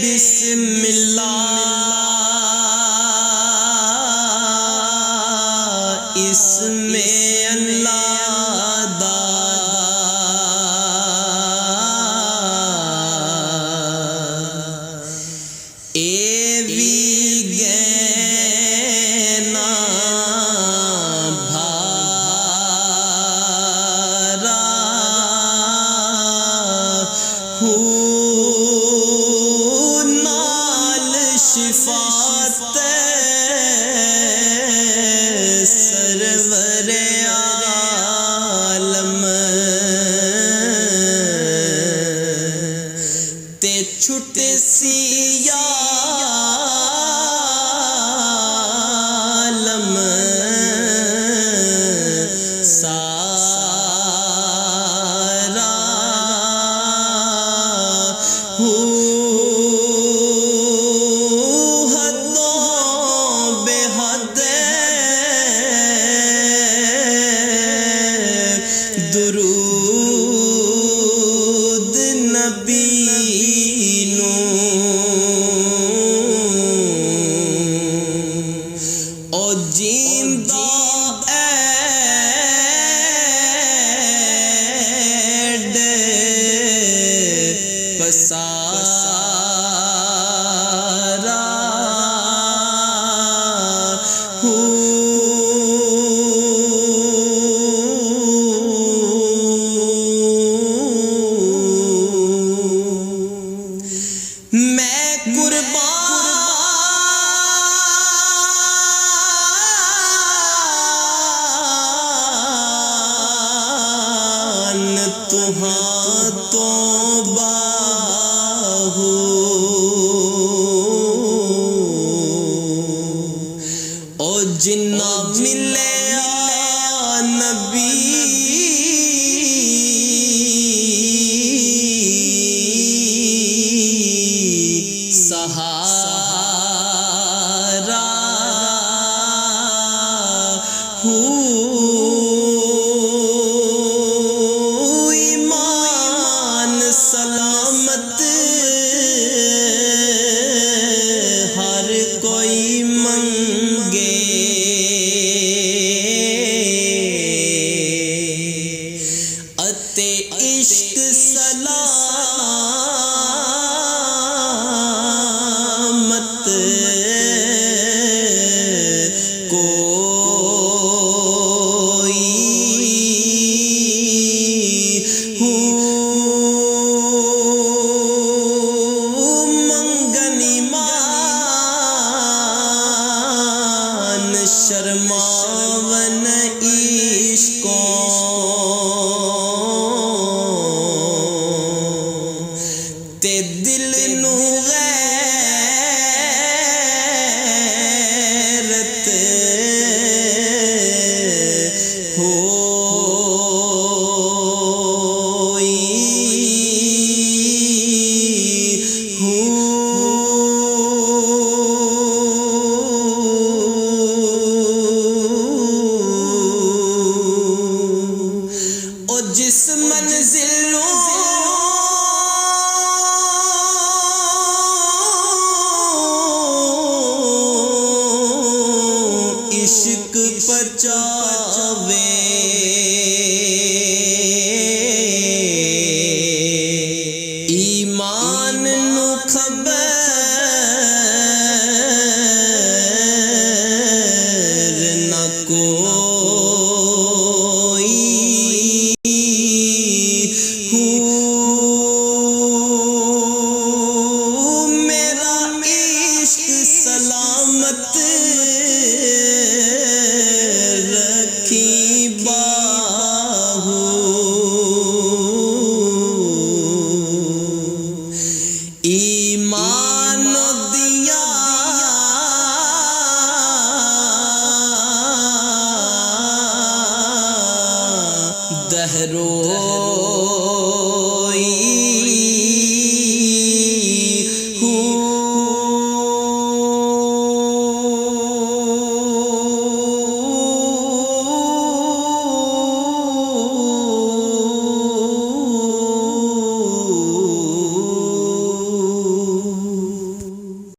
बिस्मिल्लाह इसमें अल्लाह दा A V गैना भारा नाल शिफात सरवर आलम ते छुट सिया आलम सारा दुरूद नबी नू ओ जिंदा ऐड पसारा मैं कुर्बान तुहां तो बाहू ओ जिन्ना मिले नबी सहारा ईमान सलामत हर कोई मंगे अते इश्क सलामत मंगनी मान शर्मावन इश्कों ते दिल नू गैरत जिस मंजिल इश्क पचावे ईमान